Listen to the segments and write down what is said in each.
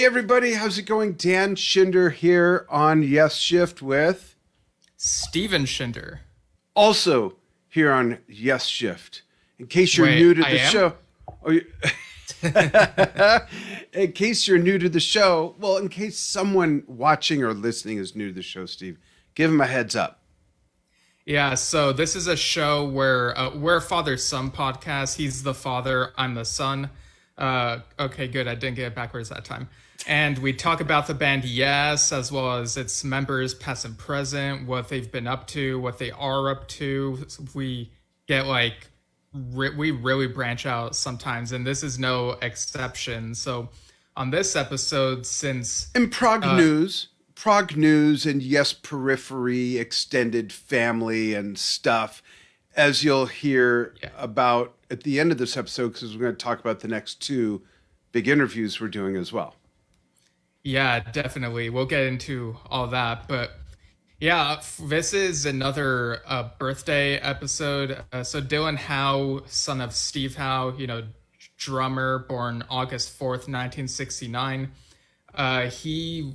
Hey everybody, how's it going? Dan Schinder here on Yes Shift with Steven Schinder. Also here on Yes Shift. In case you're new to the show. In case you're new to the show, well, in case someone watching or listening is new to the show, Steve, give them a heads up. Yeah, so this is a show where we're a father-son podcast. He's the father, I'm the son. Okay, good. I didn't get it backwards that time. And we talk about the band Yes, as well as its members, past and present, what they've been up to, what they are up to. We get we really branch out sometimes, and this is no exception. So on this episode, since... In Prog News and Yes Periphery, extended family and stuff, as you'll hear about at the end of this episode, because we're going to talk about the next two big interviews we're doing as well. Yeah, definitely. We'll get into all that. But yeah, this is another birthday episode. So Dylan Howe, son of Steve Howe, drummer, born August 4th, 1969. He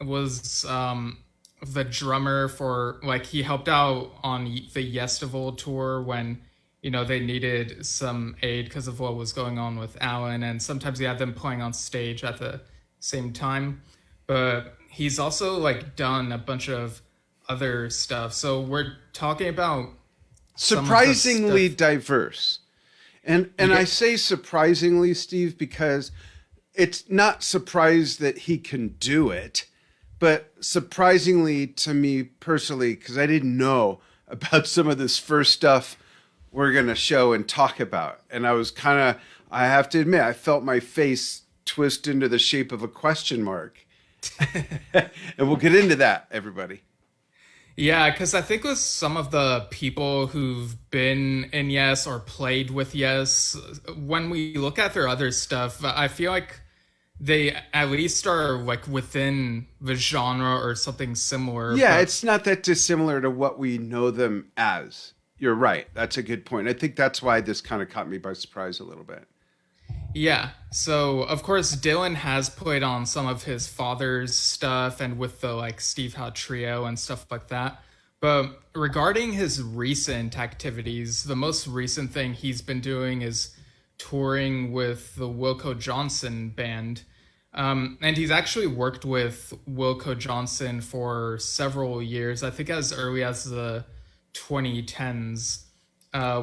was the drummer for, he helped out on the Yestival tour when they needed some aid because of what was going on with Alan, and sometimes he had them playing on stage at the same time. But he's also done a bunch of other stuff. So we're talking about surprisingly diverse. And I say surprisingly, Steve, because it's not surprised that he can do it, but surprisingly to me personally, because I didn't know about some of this first stuff we're going to show and talk about. And I was I have to admit, I felt my face twist into the shape of a question mark. And we'll get into that, everybody. Yeah, because I think with some of the people who've been in Yes or played with Yes, when we look at their other stuff, I feel like they at least are within the genre or something similar. Yeah, it's not that dissimilar to what we know them as. You're right. That's a good point. I think that's why this kind of caught me by surprise a little bit. Yeah. So, of course, Dylan has played on some of his father's stuff and with the Steve Howe Trio and stuff like that. But regarding his recent activities, the most recent thing he's been doing is touring with the Wilco Johnson band. And he's actually worked with Wilco Johnson for several years, I think as early as the 2010s,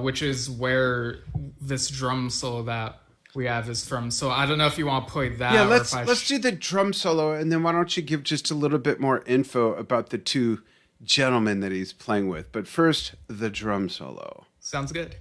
which is where this drum solo that we have is from. So I don't know if you want to play that. Yeah, let's do the drum solo, and then why don't you give just a little bit more info about the two gentlemen that he's playing with. But first, the drum solo. Sounds good.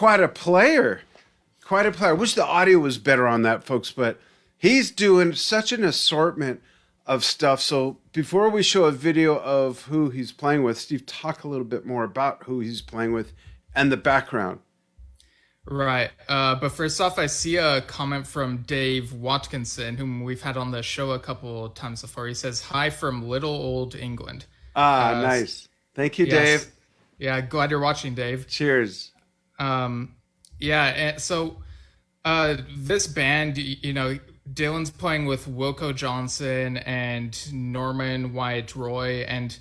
quite a player. Quite a player. I wish the audio was better on that, folks, but he's doing such an assortment of stuff. So before we show a video of who he's playing with, Steve, talk a little bit more about who he's playing with and the background. Right. But first off, I see a comment from Dave Watkinson, whom we've had on the show a couple of times before. He says, "Hi from little old England." Nice. Thank you, Yes. Dave. Yeah, glad you're watching, Dave. Cheers. Yeah, and so this band, Dylan's playing with Wilco Johnson and Norman Wyatt Roy, and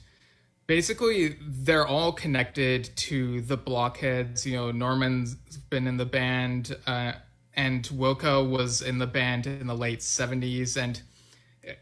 basically they're all connected to the Blockheads. Norman's been in the band, and Wilco was in the band in the late 70s, and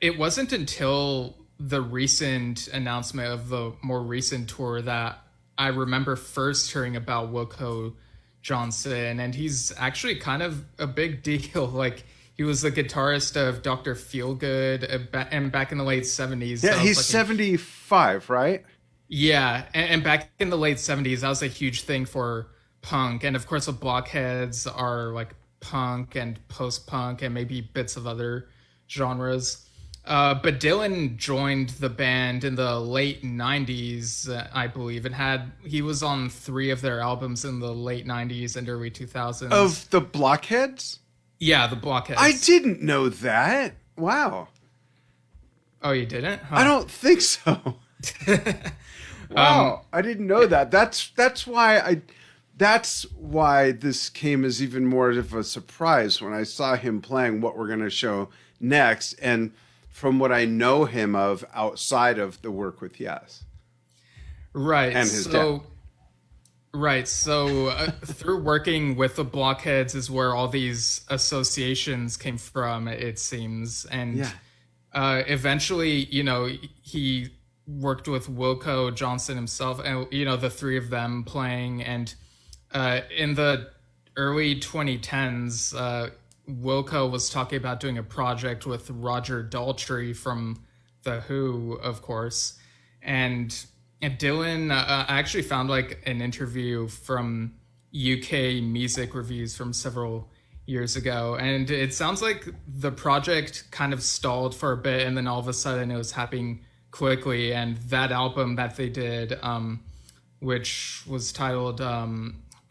it wasn't until the recent announcement of the more recent tour that I remember first hearing about Wilco Johnson, and he's actually kind of a big deal. Like, he was the guitarist of Dr. Feelgood, and back in the late 70s. Yeah, he's 75, right? Yeah, and back in the late 70s, that was a huge thing for punk. And of course, the Blockheads are like punk and post-punk and maybe bits of other genres. But Dylan joined the band in the late 90s, I believe, and he was on 3 of their albums in the late 90s and early 2000s. Of the Blockheads? Yeah, the Blockheads. I didn't know that. Wow. Oh, you didn't? Huh. I don't think so. Wow, I didn't know that. That's why this came as even more of a surprise when I saw him playing what we're going to show next, and from what I know him of outside of the work with Yes. Right. And his dad. Right. So through working with the Blockheads is where all these associations came from, it seems. And eventually, he worked with Wilco Johnson himself, and, the 3 of them playing. And in the early 2010s, Wilco was talking about doing a project with Roger Daltrey from The Who, of course. And Dylan, I actually found like an interview from UK Music Reviews from several years ago, and it sounds like the project kind of stalled for a bit, and then all of a sudden it was happening quickly. And that album that they did, which was titled,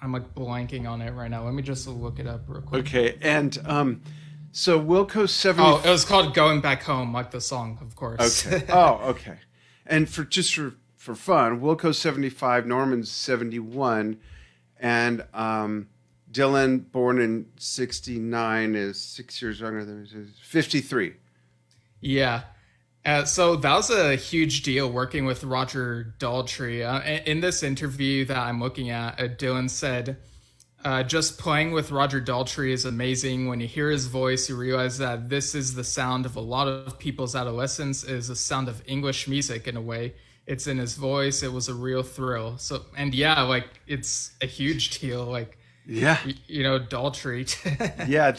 I'm like blanking on it right now. Let me just look it up real quick. Okay, and so Wilco 70. Oh, it was called "Going Back Home," like the song, of course. Okay. Oh, okay. And for fun, Wilco's 75, Norman's 71, and Dylan, born in 69, is 6 years younger than me, 53. Yeah. So that was a huge deal working with Roger Daltrey. In this interview that I'm looking at, Dylan said, just playing with Roger Daltrey is amazing. When you hear his voice, you realize that this is the sound of a lot of people's adolescence. It is the sound of English music in a way. It's in his voice. It was a real thrill. So, and yeah, like, it's a huge deal. Like, yeah, Daltrey. Yeah,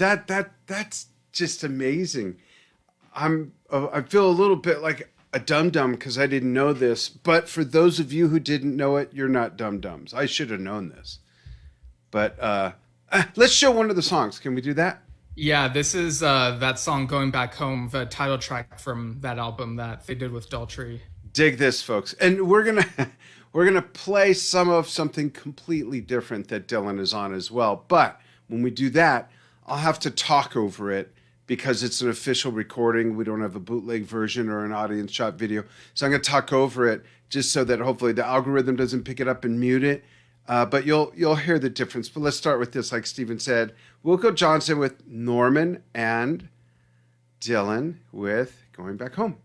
that's just amazing. I feel a little bit like a dum-dum because I didn't know this, but for those of you who didn't know it, you're not dum-dums. I should have known this. But let's show one of the songs. Can we do that? Yeah, this is that song "Going Back Home," the title track from that album that they did with Daltrey. Dig this, folks. And we're gonna play some of something completely different that Dylan is on as well. But when we do that, I'll have to talk over it because it's an official recording. We don't have a bootleg version or an audience shot video. So I'm gonna talk over it just so that hopefully the algorithm doesn't pick it up and mute it. But you'll hear the difference. But let's start with this, like Steven said. Wilco Johnson with Norman and Dylan with Going Back Home.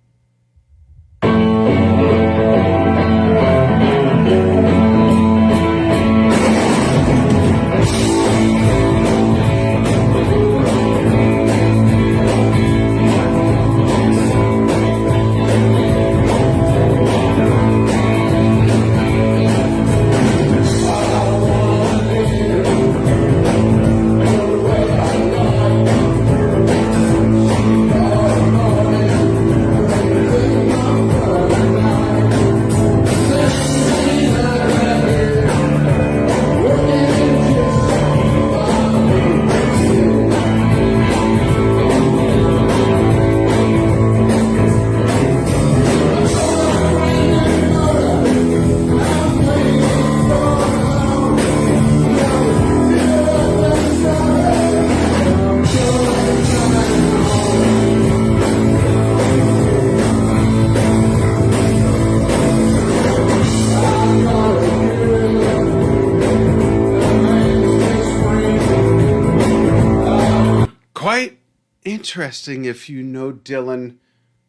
quite interesting if you know Dylan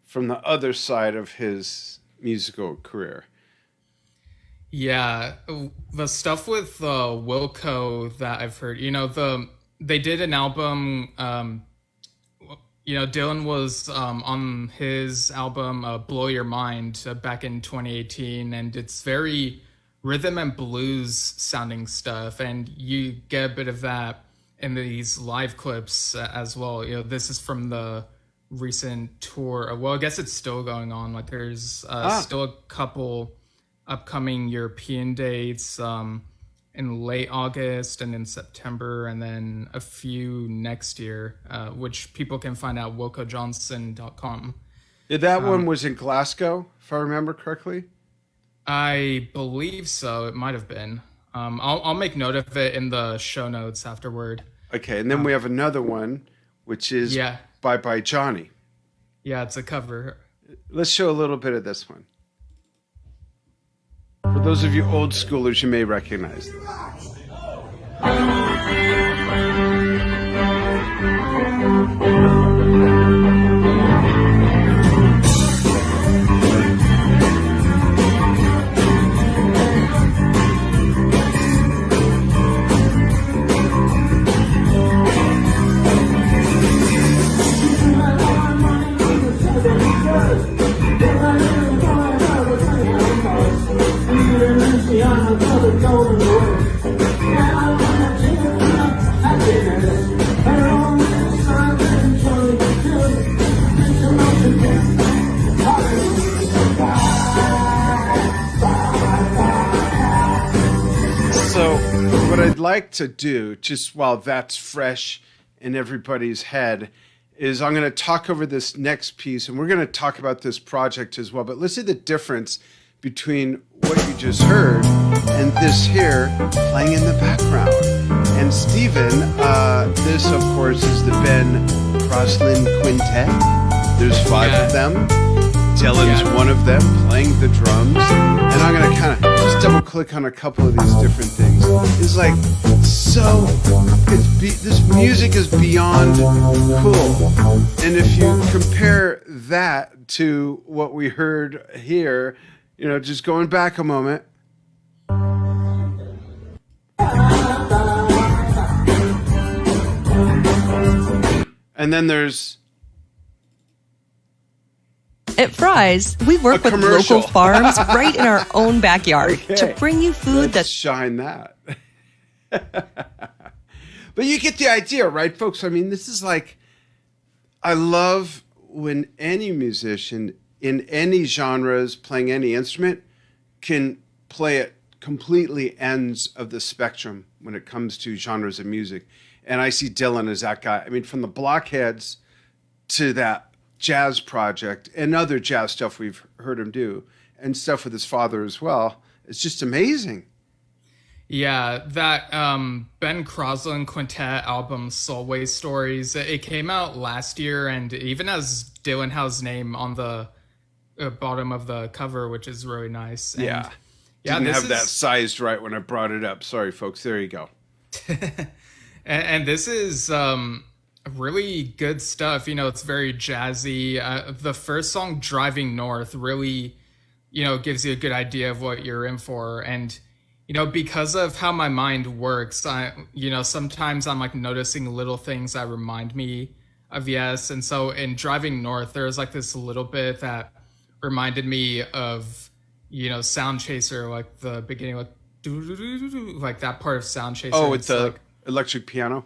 from the other side of his musical career. Yeah, the stuff with Wilco that I've heard, they did an album. Dylan was on his album "Blow Your Mind" back in 2018, and it's very rhythm and blues sounding stuff, and you get a bit of that in these live clips as well. This is from the recent tour. Well, I guess it's still going on. Like, there's still a couple upcoming European dates in late August and in September, and then a few next year, which people can find out wilcojohnson.com. That one was in Glasgow, if I remember correctly. I believe so. It might have been. I'll make note of it in the show notes afterward. Okay, and then we have another one, which is Bye Bye Johnny. Yeah, it's a cover. Let's show a little bit of this one. For those of you old schoolers, you may recognize this. So what I'd like to do, just while that's fresh in everybody's head, is I'm going to talk over this next piece, and we're going to talk about this project as well. But let's see the difference between what you just heard and this here playing in the background. And Stephen, this of course is the Ben Crosland Quintet. There's 5 of them. Dylan's one of them, playing the drums. And I'm going to kind of just double click on a couple of these different things. It's like, this music is beyond cool. And if you compare that to what we heard here, just going back a moment. And then there's... At Fry's, we work with local farms right in our own backyard to bring you food that's... shine that. But you get the idea, right, folks? I mean, this is like... I love when any musician in any genres playing any instrument can play at completely ends of the spectrum when it comes to genres of music. And I see Dylan as that guy. I mean, from the Blockheads to that jazz project and other jazz stuff we've heard him do and stuff with his father as well. It's just amazing. Yeah, that Ben Crosland Quintet album, Soulway Stories, it came out last year, and even has Dylan Howe's name on the bottom of the cover, which is really nice. And didn't have that sized right when I brought it up. Sorry, folks. There you go. and this is really good stuff. It's very jazzy. The first song, Driving North, really, gives you a good idea of what you're in for. And, because of how my mind works, sometimes I'm like noticing little things that remind me of Yes. And so in Driving North, there's like this little bit that reminded me of, Sound Chaser, like the beginning, like that part of Sound Chaser. Oh, it's the electric piano.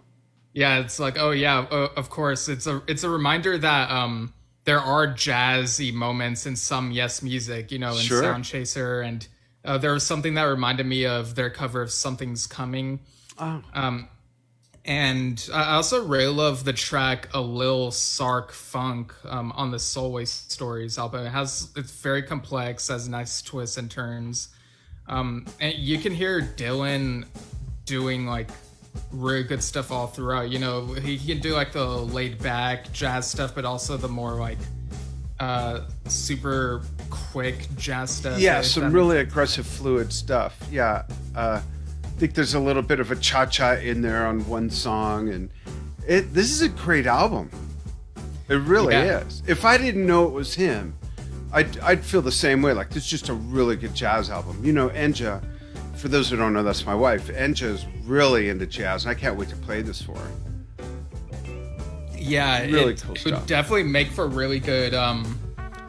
Yeah, it's like, oh yeah, of course. It's a reminder that there are jazzy moments in some Yes music, in Sound Chaser, and there was something that reminded me of their cover of Something's Coming. Oh. And I also really love the track A Lil Sark Funk on the Soulway Stories album. It's very complex, has nice twists and turns. And you can hear Dylan doing like really good stuff all throughout. He can do like the laid back jazz stuff, but also the more like super quick jazz stuff. Yeah, some really aggressive fluid stuff. Yeah. I think there's a little bit of a cha-cha in there on one song, and This is a great album. It really is. If I didn't know it was him, I'd feel the same way. Like, this is just a really good jazz album. You know, Enja, for those who don't know, that's my wife. Enja is really into jazz, and I can't wait to play this for her. Yeah, really it cool would stuff. definitely make for really good.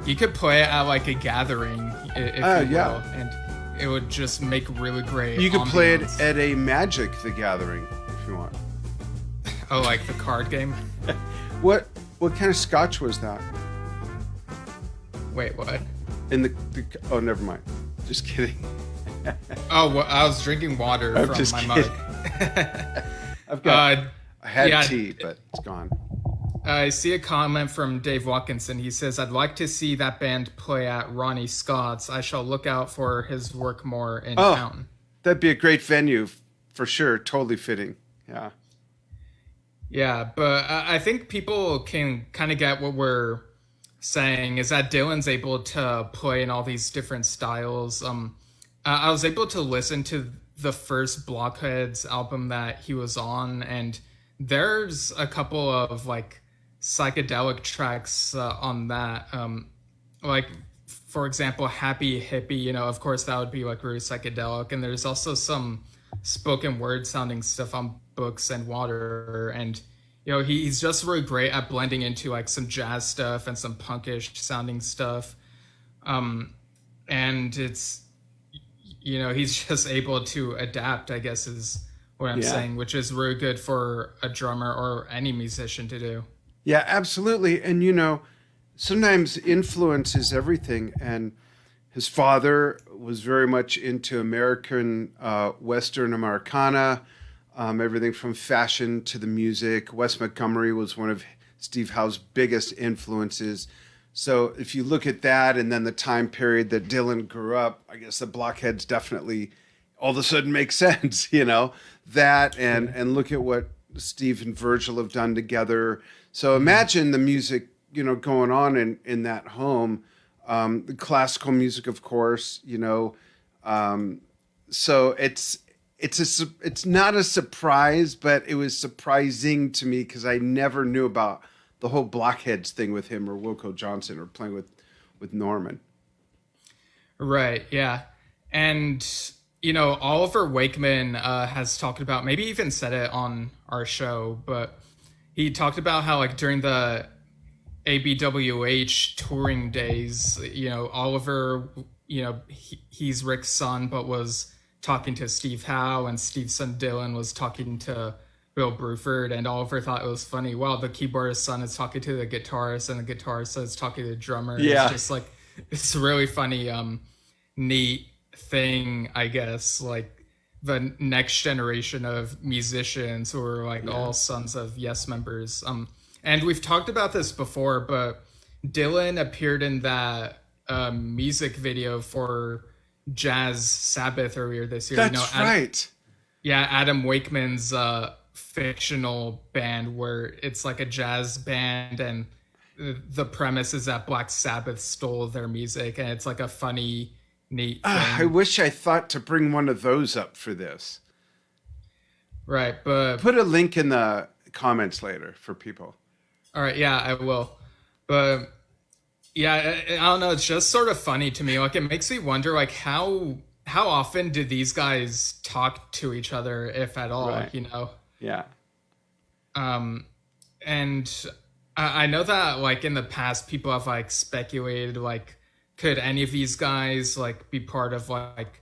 You could play it at like a gathering, if you will, and it would just make really great. You could play it ambiance. at a Magic the Gathering if you want. Oh, like the card game? What kind of scotch was that? Wait, what? In the oh, never mind. Just kidding. Oh, well, I was drinking water I'm from just my kidding. mug. I've got. I had yeah. tea, but it's gone. I see a comment from Dave Watkinson. He says, I'd like to see that band play at Ronnie Scott's. I shall look out for his work more in town. That'd be a great venue for sure. Totally fitting. Yeah. Yeah, but I think people can kind of get what we're saying is that Dylan's able to play in all these different styles. I was able to listen to the first Blockheads album that he was on, and there's a couple of like psychedelic tracks on that. Like, for example, Happy Hippie, you know, of course that would be like really psychedelic. And there's also some spoken word sounding stuff on Books and Water. And, you know, he's just really great at blending into like some jazz stuff and some punkish sounding stuff. And it's, you know, he's just able to adapt, I guess is what I'm saying, which is really good for a drummer or any musician to do. Yeah, absolutely. And, you know, sometimes influence is everything. And his father was very much into American, Western Americana, everything from fashion to the music. Wes Montgomery was one of Steve Howe's biggest influences. So if you look at that and then the time period that Dylan grew up, I guess the Blockheads definitely all of a sudden make sense, you know, that and look at what Steve and Virgil have done together. So imagine the music, you know, going on in that home, the classical music, of course, you know. So it's not a surprise, but it was surprising to me because I never knew about the whole Blockheads thing with him or Wilco Johnson or playing with Norman. Right. Yeah. And, you know, Oliver Wakeman has talked about, maybe even said it on our show, but he talked about how like during the ABWH touring days, you know, Oliver, you know, he's Rick's son, but was talking to Steve Howe, and Steve's son Dylan was talking to Bill Bruford, and Oliver thought it was funny. Well, the keyboardist's son is talking to the guitarist, and the guitarist is talking to the drummer. Yeah. It's just like, it's a really funny, neat thing, I guess, like the next generation of musicians who are like all sons of Yes members. And we've talked about this before, but Dylan appeared in that music video for Jazz Sabbath earlier this year. That's right. Yeah, Adam Wakeman's fictional band where it's like a jazz band, and the premise is that Black Sabbath stole their music, and it's like a funny, neat thing. I wish I thought to bring one of those up for this. Right, but Put a link in the comments later for people. all right, yeah, I will. But yeah, I don't know. It's just sort of funny to me. Like, it makes me wonder, like, how often do these guys talk to each other, if at all? Right. You know. Yeah. And I know that, like, in the past, people have like speculated, like, could any of these guys like be part of like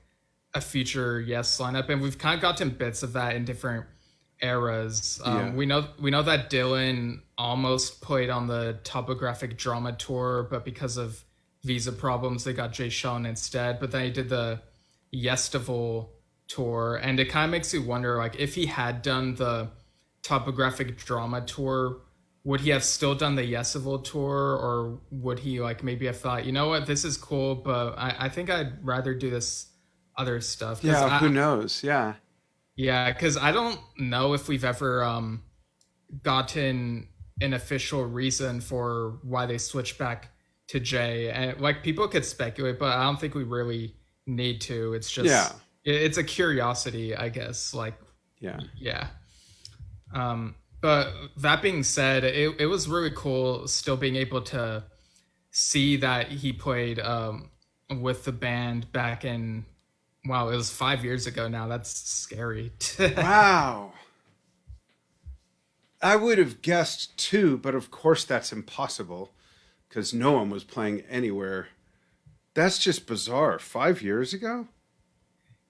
a future Yes lineup? And we've kind of gotten bits of that in different eras. We know that Dylan almost played on the Topographic Drama tour, but because of visa problems, they got Jay Sean instead. But then he did the Yestival tour, and it kind of makes you wonder, like, if he had done the Topographic Drama tour, would he have still done the Yesival tour, or would he like maybe have thought, you know what, this is cool, but I think I'd rather do this other stuff? Yeah, who knows? Yeah. Yeah, because I don't know if we've ever gotten an official reason for why they switched back to Jay. And like, people could speculate, but I don't think we really need to. It's just it's a curiosity, I guess. Like, yeah. Yeah. But that being said, it was really cool still being able to see that he played with the band back in, wow, it was 5 years ago now. That's scary. Wow. I would have guessed 2, but of course that's impossible because no one was playing anywhere. That's just bizarre. 5 years ago?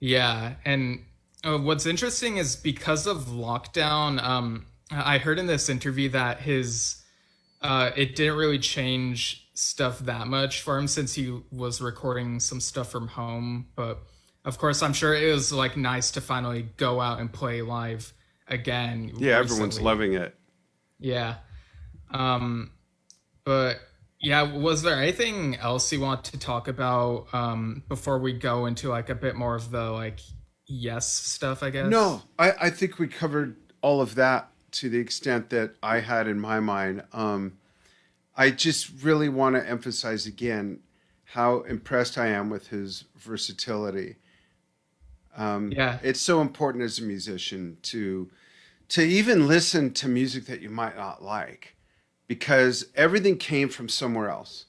Yeah, and what's interesting is because of lockdown, I heard in this interview that his it didn't really change stuff that much for him since he was recording some stuff from home. But of course, I'm sure it was like nice to finally go out and play live again. Yeah, recently. everyone's loving it. Yeah. But yeah, was there anything else you want to talk about before we go into like a bit more of the like yes stuff, I guess? No, I think we covered all of that to the extent that I had in my mind. I just really want to emphasize again how impressed I am with his versatility. Yeah. It's so important as a musician to even listen to music that you might not like, because everything came from somewhere else.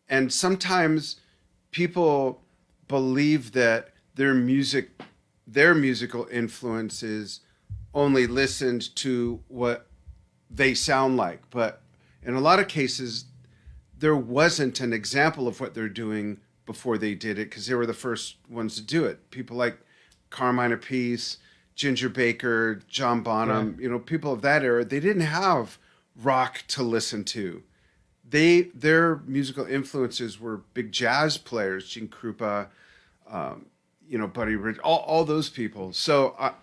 And sometimes people believe that their musical influences only listened to what they sound like. But in a lot of cases, there wasn't an example of what they're doing before they did it because they were the first ones to do it. People like Carmine Appice, Ginger Baker, John Bonham, people of that era, they didn't have rock to listen to. Their musical influences were big jazz players, Gene Krupa, Buddy Rich, all those people. So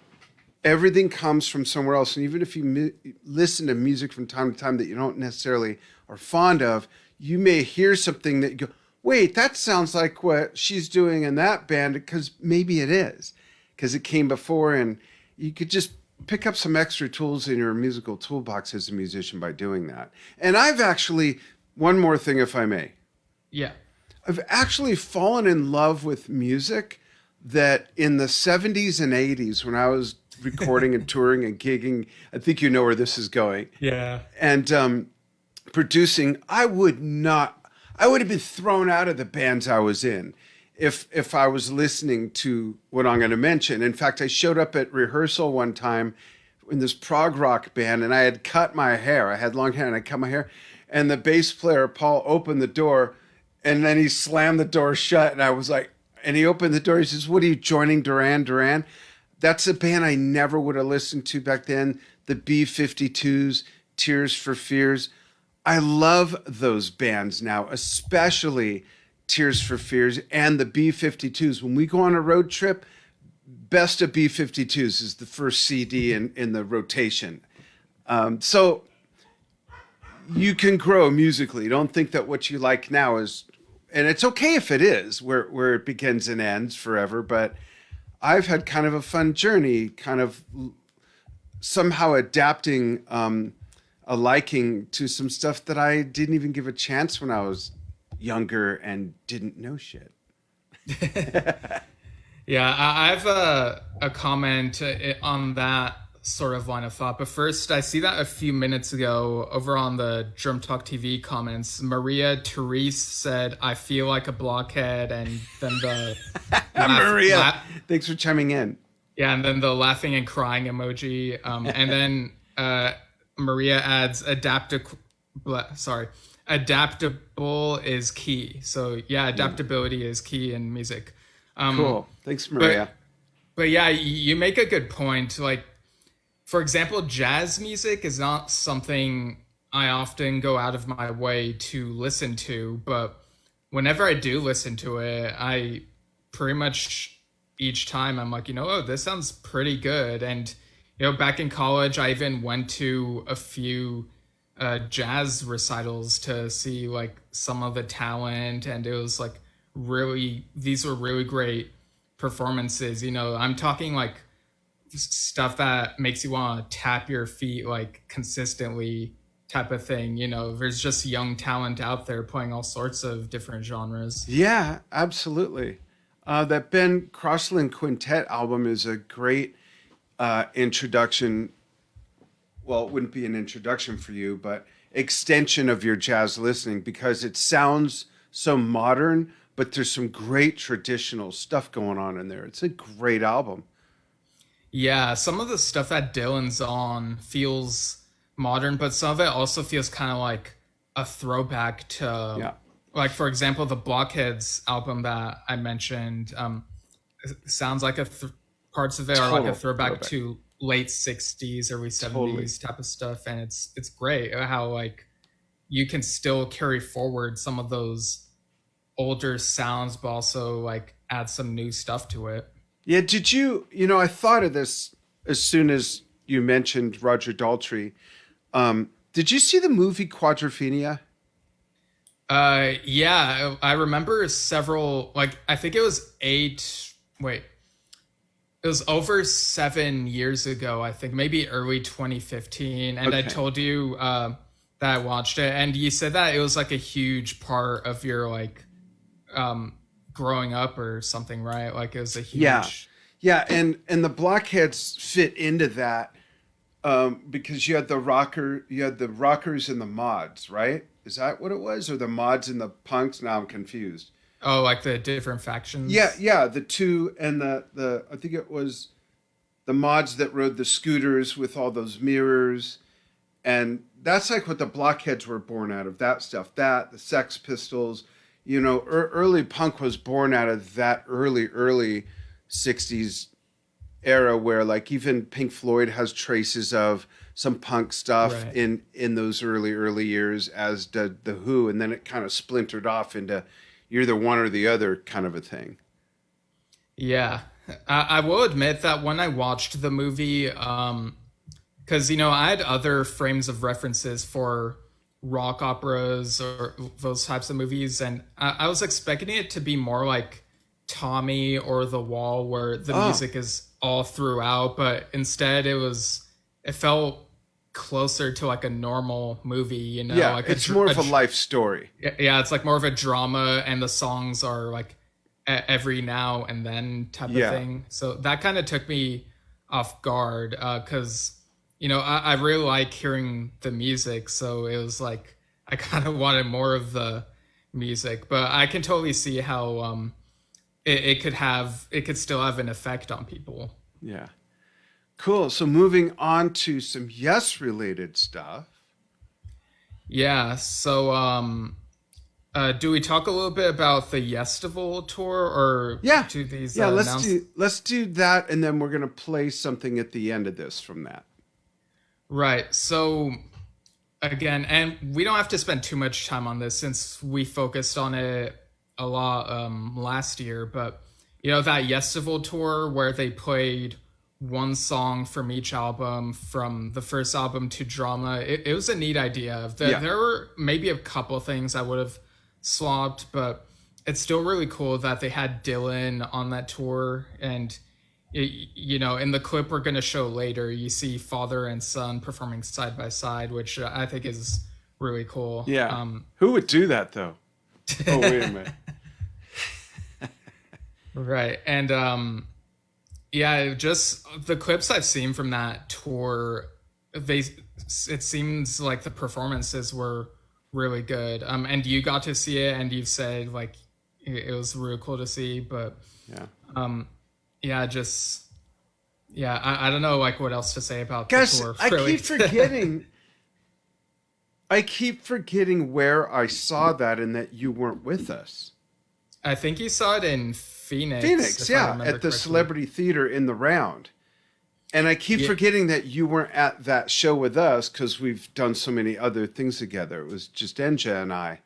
everything comes from somewhere else. And even if you listen to music from time to time that you don't necessarily are fond of, you may hear something that you go, wait, that sounds like what she's doing in that band, because maybe it is, because it came before, and you could just pick up some extra tools in your musical toolbox as a musician by doing that. And I've actually, one more thing, if I may. Yeah. I've actually fallen in love with music that in the 70s and 80s, when I was recording and touring and gigging, I think you know where this is going. Yeah. And producing, I would have been thrown out of the bands I was in if I was listening to what I'm going to mention. In fact, I showed up at rehearsal one time in this prog rock band, and I had cut my hair. I had long hair, and I cut my hair. And the bass player, Paul, opened the door, and then he slammed the door shut. And I was like, and he opened the door. He says, "What are you joining, Duran Duran?" That's a band I never would have listened to back then. The B-52s, Tears for Fears. I love those bands now, especially Tears for Fears and the B-52s. When we go on a road trip, Best of B-52s is the first CD in the rotation. So you can grow musically. Don't think that what you like now is, and it's okay if it is, where it begins and ends forever, but I've had kind of a fun journey, kind of somehow adapting a liking to some stuff that I didn't even give a chance when I was younger and didn't know shit. Yeah, I have a comment on that sort of line of thought. But first, I see that a few minutes ago over on the Drum Talk TV comments, Maria Therese said, "I feel like a blockhead," and then the Maria, thanks for chiming in. Yeah, and then the laughing and crying emoji, and then Maria adds, adaptable is key. So yeah, adaptability is key in music. Cool. Thanks, Maria. But yeah, you make a good point. Like, for example, jazz music is not something I often go out of my way to listen to, but whenever I do listen to it, I pretty much each time I'm like, oh, this sounds pretty good. And, back in college, I even went to a few jazz recitals to see like some of the talent, and it was like these were really great performances. I'm talking like stuff that makes you want to tap your feet like consistently type of thing. There's just young talent out there playing all sorts of different genres. Yeah, absolutely. That Ben Crosland Quintet album is a great introduction well, it wouldn't be an introduction for you, but extension of your jazz listening, because it sounds so modern, but there's some great traditional stuff going on in there. It's a great album. Yeah, some of the stuff that Dylan's on feels modern, but some of it also feels kind of like a throwback to, like, for example, the Blockheads album that I mentioned. Sounds like parts of it are like a throwback to late 60s, early 70s type of stuff, and it's great how like you can still carry forward some of those older sounds, but also like add some new stuff to it. Yeah, did I thought of this as soon as you mentioned Roger Daltrey. Did you see the movie Quadrophenia? Yeah, I remember several, like, I think it was it was over 7 years ago, I think, maybe early 2015. And I told you that I watched it, and you said that it was like a huge part of your like growing up or something, right? Like it was a huge and the Blockheads fit into that because you had the rockers and the mods, right? Is that what it was, or the mods and the punks? Now I'm confused. Oh, like the different factions. Yeah, the two, and the I think it was the mods that rode the scooters with all those mirrors, and that's like what the Blockheads were born out of. That stuff, the Sex Pistols. Early punk was born out of that early 60s era where like even Pink Floyd has traces of some punk stuff in those early years, as did The Who, and then it kind of splintered off into you're the one or the other kind of a thing. Yeah. I will admit that when I watched the movie, because, I had other frames of references for rock operas or those types of movies, and I was expecting it to be more like Tommy or The Wall, where the music is all throughout, but instead it felt closer to like a normal movie, like it's more of a life story. Yeah, it's like more of a drama, and the songs are like every now and then type of thing. So that kind of took me off guard because I really like hearing the music, so it was like I kind of wanted more of the music, but I can totally see how it could still have an effect on people. Yeah. Cool. So moving on to some Yes related stuff. Yeah. So do we talk a little bit about the Yestival tour, or do these? Let's do that, and then we're gonna play something at the end of this from that. Right. So again, and we don't have to spend too much time on this since we focused on it a lot last year, but that Yestival tour where they played one song from each album, from the first album to Drama, it was a neat idea. There were maybe a couple things I would have swapped, but it's still really cool that they had Dylan on that tour. And in the clip we're going to show later, you see father and son performing side by side, which I think is really cool. Who would do that though? Oh, wait a minute. Right. And just the clips I've seen from that tour, it seems like the performances were really good. And you got to see it, and you've said like it was really cool to see. But I don't know like what else to say about the tour. Really. I keep forgetting where I saw that and that you weren't with us. I think you saw it in Phoenix, at the Celebrity Theater in the Round. And I keep forgetting that you weren't at that show with us because we've done so many other things together. It was just Enja and I.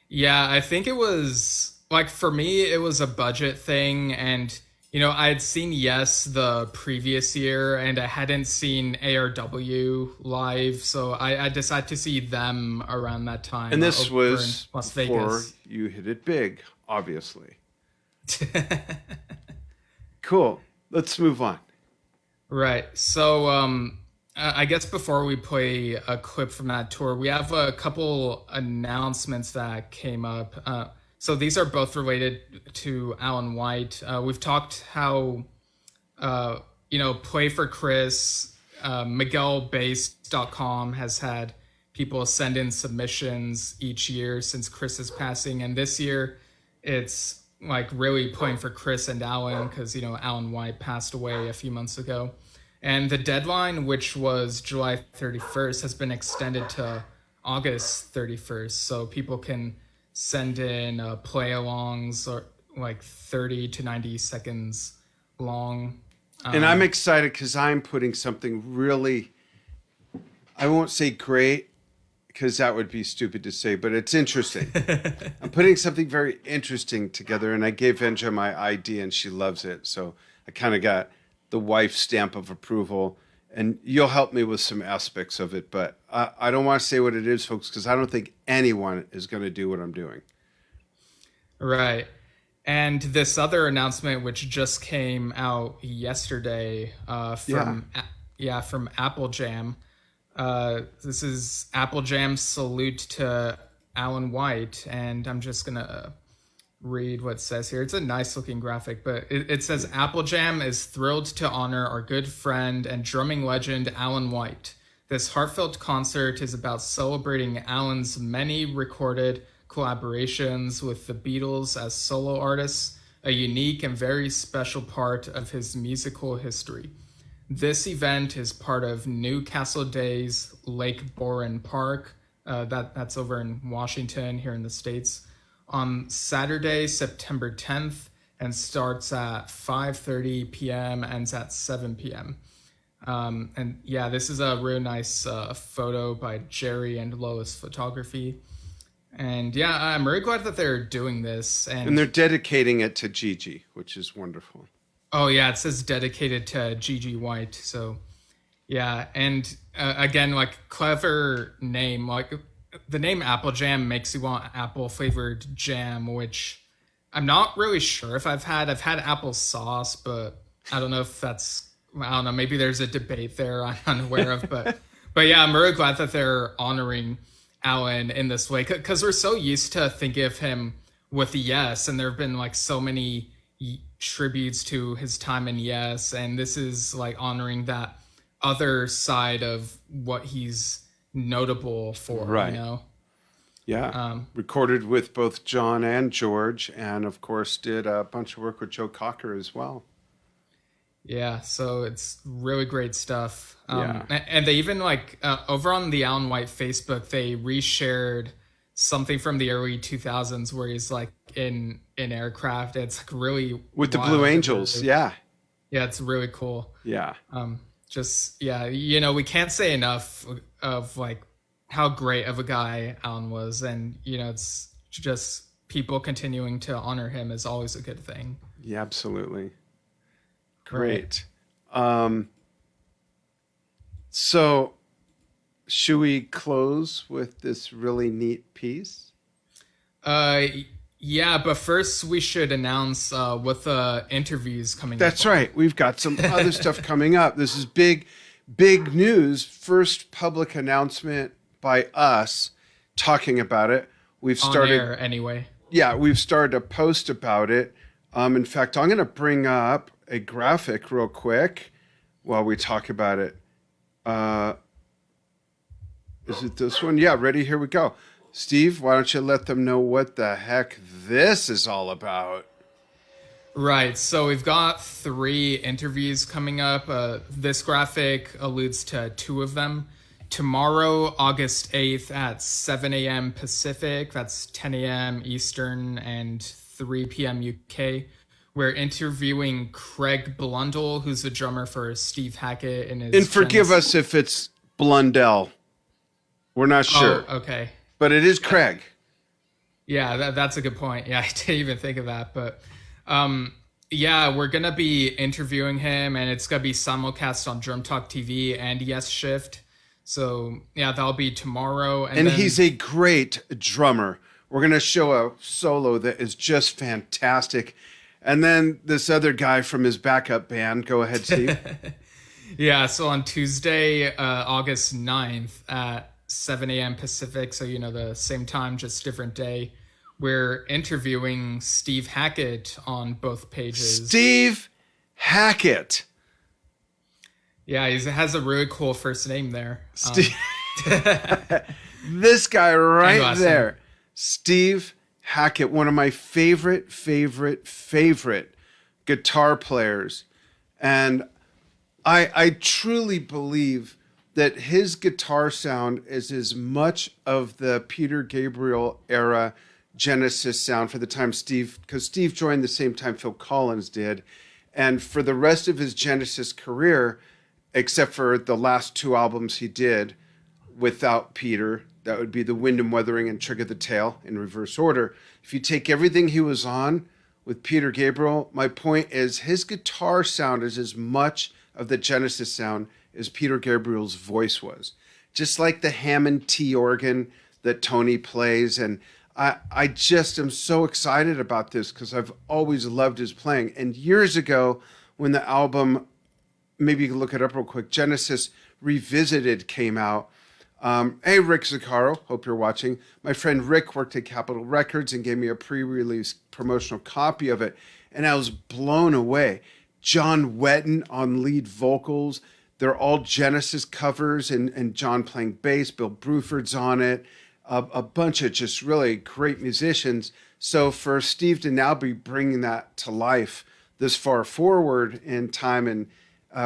Yeah, I think it was, like, for me, it was a budget thing. And, I had seen Yes the previous year, and I hadn't seen ARW live. So I decided to see them around that time. And this was Las before Vegas. You hit it big, obviously. Cool. Let's move on. Right. So I guess before we play a clip from that tour, we have a couple announcements that came up. So these are both related to Alan White. We've talked how, Play for Chris MiguelBase.com has had people send in submissions each year since Chris's passing, and this year it's like really playing for Chris and Alan because Alan White passed away a few months ago, and the deadline, which was July 31st, has been extended to August 31st, so people can send in play-alongs or like 30 to 90 seconds long. And I'm excited because I'm putting something really, I won't say great because that would be stupid to say, but it's interesting. I'm putting something very interesting together, and I gave Venja my ID and she loves it. So I kind of got the wife's stamp of approval, and you'll help me with some aspects of it, but I don't want to say what it is, folks, because I don't think anyone is going to do what I'm doing. Right. And this other announcement, which just came out yesterday from Apple Jam. This is Apple Jam's salute to Alan White, and I'm just going to read what it says here. It's a nice looking graphic, but it says, Apple Jam is thrilled to honor our good friend and drumming legend, Alan White. This heartfelt concert is about celebrating Alan's many recorded collaborations with the Beatles as solo artists, a unique and very special part of his musical history. This event is part of Newcastle Days Lake Boren Park, that's over in Washington, here in the States, on Saturday, September 10th, and starts at 5:30 p.m., ends at 7 p.m. And yeah, this is a real nice photo by Jerry and Lois Photography. And yeah, I'm really glad that they're doing this. And they're dedicating it to Gigi, which is wonderful. Oh, yeah, it says dedicated to Gigi White. So, yeah. And again, like, clever name. Like, the name Apple Jam makes you want apple-flavored jam, which I'm not really sure if I've had. I've had apple sauce, but I don't know if that's... I don't know. Maybe there's a debate there I'm unaware of. But yeah, I'm really glad that they're honoring Alan in this way, because we're so used to thinking of him with Yes, and there have been like so many tributes to his time in Yes, and this is like honoring that other side of what he's notable for, right? Yeah, recorded with both John and George, and of course did a bunch of work with Joe Cocker as well. Yeah, so it's really great stuff. And they even over on the Alan White Facebook, they reshared something from the early 2000s where he's like in aircraft. It's like really with the Blue Angels. Yeah, it's really cool. Yeah. We can't say enough of like how great of a guy Alan was, and it's just people continuing to honor him is always a good thing. Yeah, absolutely. Great. Right. So should we close with this really neat piece? Yeah, but first we should announce what the interviews coming up. That's right. We've got some other stuff coming up. This is big news. First public announcement by us talking about it. We've started on air anyway. Yeah, we've started a post about it. In fact, I'm going to bring up a graphic real quick while we talk about it. Is it this one? Yeah, ready? Here we go. Steve, why don't you let them know what the heck this is all about? Right. So we've got 3 interviews coming up. This graphic alludes to 2 of them. Tomorrow, August 8th at 7 a.m. Pacific, that's 10 a.m. Eastern and 3 p.m. UK. We're interviewing Craig Blundell, who's the drummer for Steve Hackett. And forgive us if it's Blundell. We're not sure. Oh, okay. But it is Craig. Yeah, that's a good point. Yeah, I didn't even think of that. But we're going to be interviewing him, and it's going to be simulcast on Drum Talk TV and Yes Shift. So, yeah, that'll be tomorrow. And then he's a great drummer. We're going to show a solo that is just fantastic. And then this other guy from his backup band. Go ahead, Steve. Yeah, so on Tuesday, August 9th at 7 a.m. Pacific, so the same time, just different day, we're interviewing Steve Hackett on both pages. Steve Hackett. Yeah, he has a really cool first name there. This guy right last there, Steve Hackett, one of my favorite guitar players. And I truly believe that his guitar sound is as much of the Peter Gabriel era Genesis sound for the time because Steve joined the same time Phil Collins did. And for the rest of his Genesis career, except for the last two albums he did without Peter, that would be The Wind and Wuthering and Trigger the Tail in reverse order. If you take everything he was on with Peter Gabriel, my point is his guitar sound is as much of the Genesis sound as Peter Gabriel's voice was. Just like the Hammond T organ that Tony plays. And I just am so excited about this because I've always loved his playing. And years ago, when the album, maybe you can look it up real quick, Genesis Revisited came out. Hey, Rick Zaccaro, hope you're watching. My friend Rick worked at Capitol Records and gave me a pre-release promotional copy of it, and I was blown away. John Wetton on lead vocals. They're all Genesis covers, and John playing bass. Bill Bruford's on it. A bunch of just really great musicians. So for Steve to now be bringing that to life this far forward in time and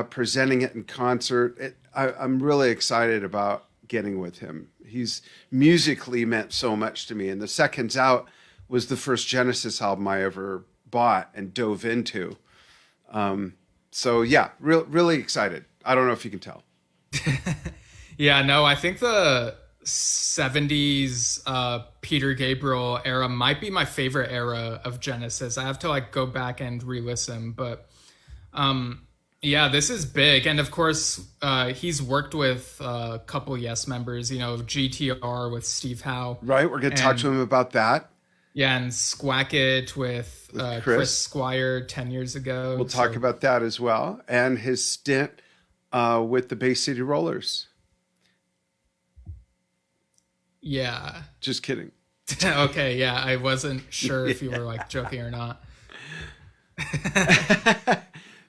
presenting it in concert, I'm really excited about getting with him. He's musically meant so much to me. And The Seconds Out was the first Genesis album I ever bought and dove into. So yeah, really excited. I don't know if you can tell. Yeah, no, I think the 70s Peter Gabriel era might be my favorite era of Genesis. I have to go back and re-listen, but yeah, this is big. And of course, he's worked with a couple Yes members, GTR with Steve Howe. Right, we're going to talk to him about that. Yeah, and Squack It with Chris Squire 10 years ago. We'll talk about that as well. And his stint with the Bay City Rollers. Yeah. Just kidding. Okay, yeah, I wasn't sure if you were joking or not.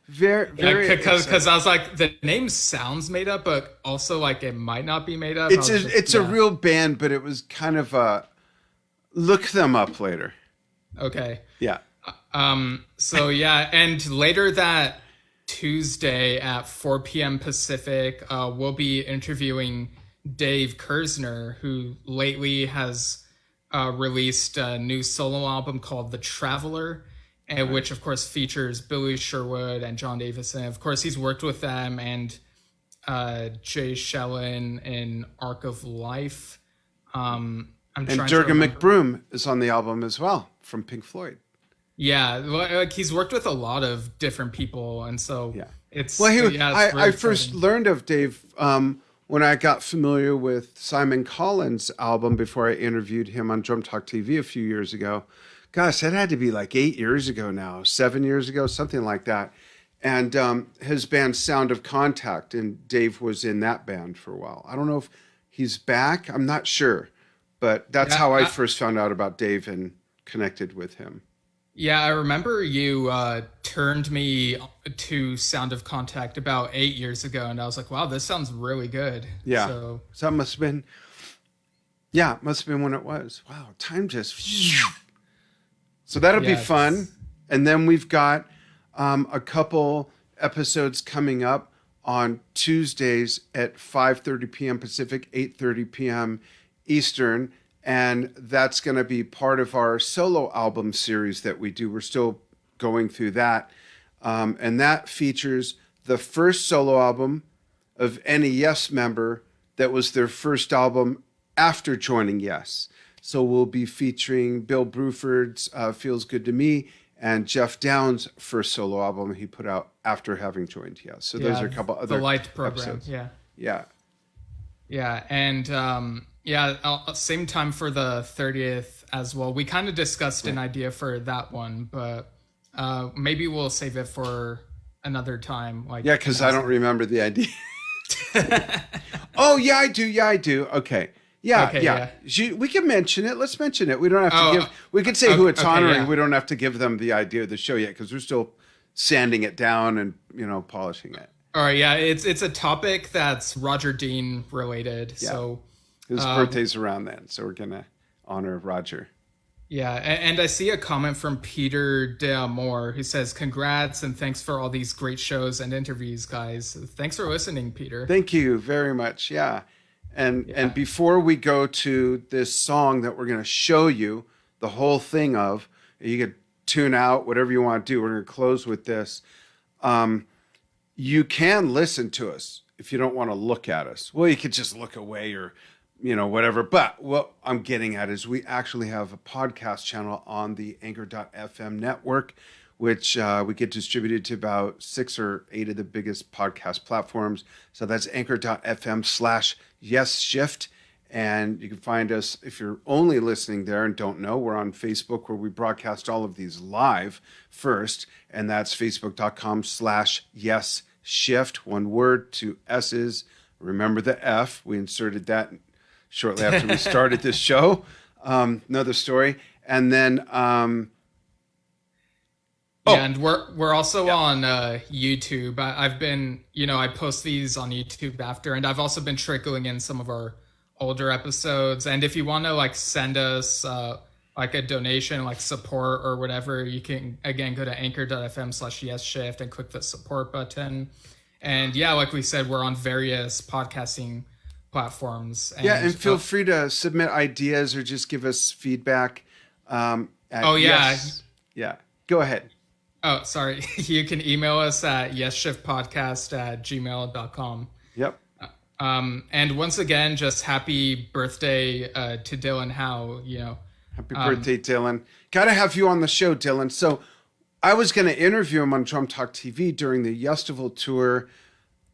Very because I was like, the name sounds made up, but also it might not be made up. It's a real band, but it was kind of a look them up later. Okay. Yeah. So yeah, and later that Tuesday at 4 p.m. Pacific, we'll be interviewing Dave Kersner, who lately has released a new solo album called The Traveler, and which of course features Billy Sherwood and John Davis. And of course he's worked with them and Jay Shellen in Arc of Life. And Durga McBroom is on the album as well from Pink Floyd. Yeah, he's worked with a lot of different people, and so it's I first learned of Dave when I got familiar with Simon Collins' album before I interviewed him on Drum Talk TV a few years ago. Gosh, that had to be 8 years ago now, 7 years ago, something like that. And his band Sound of Contact, and Dave was in that band for a while. I don't know if he's back. I'm not sure. But that's how I first found out about Dave and connected with him. Yeah, I remember you turned me to Sound of Contact about 8 years ago, and I was like, wow, this sounds really good. Yeah. So that must have been, when it was. Wow, time just... So that'll be fun. And then we've got a couple episodes coming up on Tuesdays at 5:30 p.m. Pacific, 8:30 p.m. Eastern, and that's going to be part of our solo album series that we do. We're still going through that, and that features the first solo album of any Yes member that was their first album after joining Yes. So we'll be featuring Bill Bruford's Feels Good to Me and Jeff Downs' first solo album he put out after having joined Yes. So those are a couple other the Light program. Episodes. Yeah, and same time for the 30th as well. We kind of discussed an idea for that one, but maybe we'll save it for another time. Because I don't remember the idea. Oh, yeah, I do. Okay. Yeah. We can mention it. Let's mention it. We don't have to give. We could say who it's honoring. Yeah. We don't have to give them the idea of the show yet because we're still sanding it down and polishing it. All right, yeah, it's a topic that's Roger Dean related. Yeah. So his birthday's around then, so we're gonna honor Roger. yeah, and I see a comment from Peter D'Amore who says, "Congrats and thanks for all these great shows and interviews, guys. Thanks for listening, Peter." Thank you very much. Yeah. And before we go to this song that we're going to show you the whole thing of, you can tune out, whatever you want to do. We're going to close with this. You can listen to us if you don't want to look at us. Well, you could just look away or, whatever. But what I'm getting at is we actually have a podcast channel on the Anchor.fm network, which we get distributed to about 6 or 8 of the biggest podcast platforms. So that's anchor.fm/YesShift. And you can find us if you're only listening there and don't know. We're on Facebook, where we broadcast all of these live first. And that's facebook.com/YesShift. One word, 2 S's. Remember the F. We inserted that shortly after we started this show. Another story. And then... and we're also on YouTube. I've been, I post these on YouTube after, and I've also been trickling in some of our older episodes. And if you want to send us like a donation, like support or whatever, you can again go to anchor.fm/YesShift and click the support button. And yeah, like we said, we're on various podcasting platforms. And feel free to submit ideas or just give us feedback. Yeah. Go ahead. Oh, sorry. You can email us at yesshiftpodcast@gmail.com. Yep. And once again, just happy birthday to Dylan Howe, Happy birthday, Dylan. Got to have you on the show, Dylan. So I was going to interview him on Drum Talk TV during the Yestival tour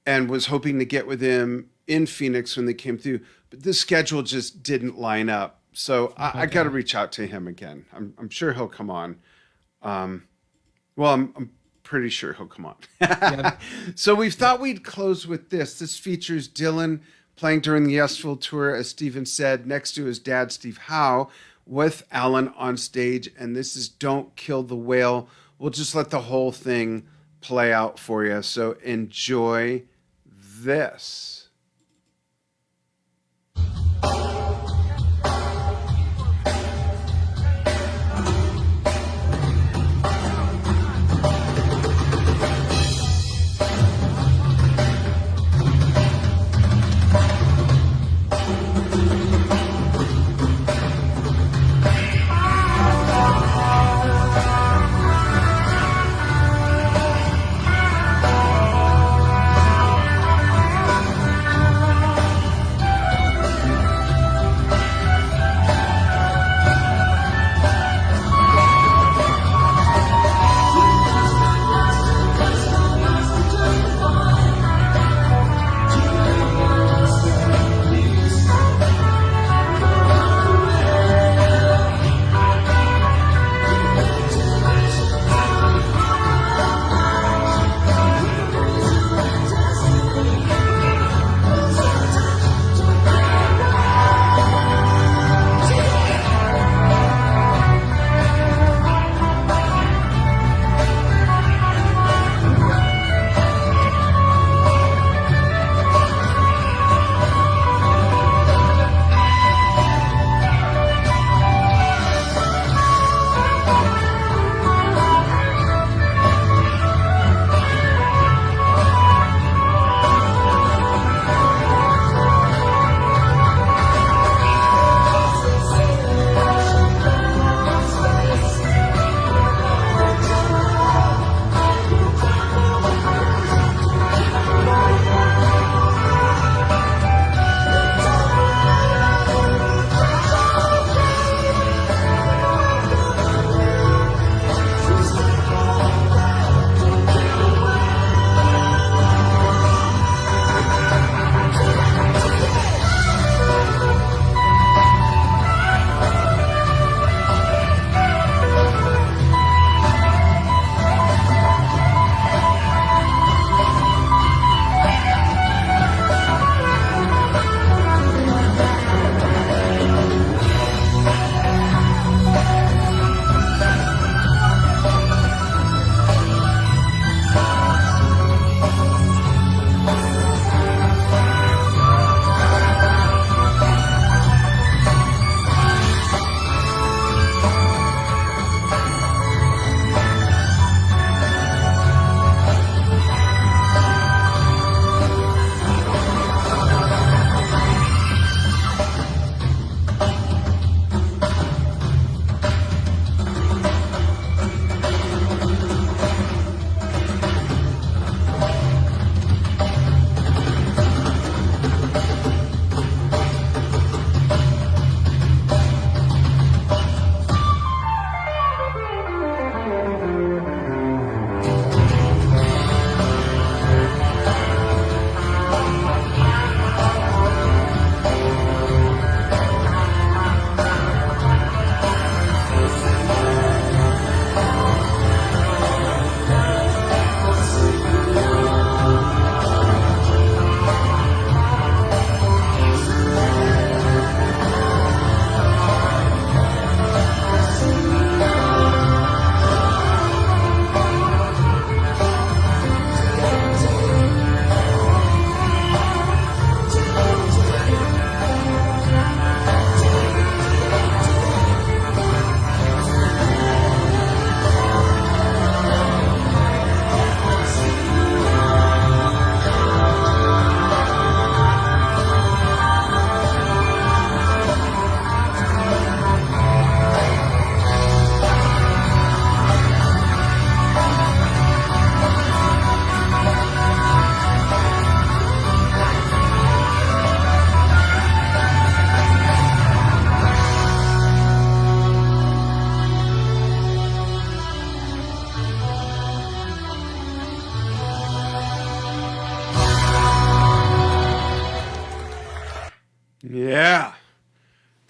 and was hoping to get with him in Phoenix when they came through. But the schedule just didn't line up. So I got to reach out to him again. I'm sure he'll come on. Well, I'm pretty sure he'll come on. Yeah. So we thought we'd close with this. This features Dylan playing during the Yesville tour, as Stephen said, next to his dad, Steve Howe, with Alan on stage. And this is Don't Kill the Whale. We'll just let the whole thing play out for you. So enjoy this.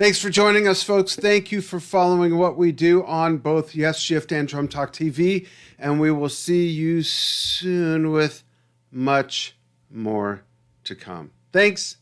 Thanks for joining us, folks. Thank you for following what we do on both Yes Shift and Drum Talk TV. And we will see you soon with much more to come. Thanks.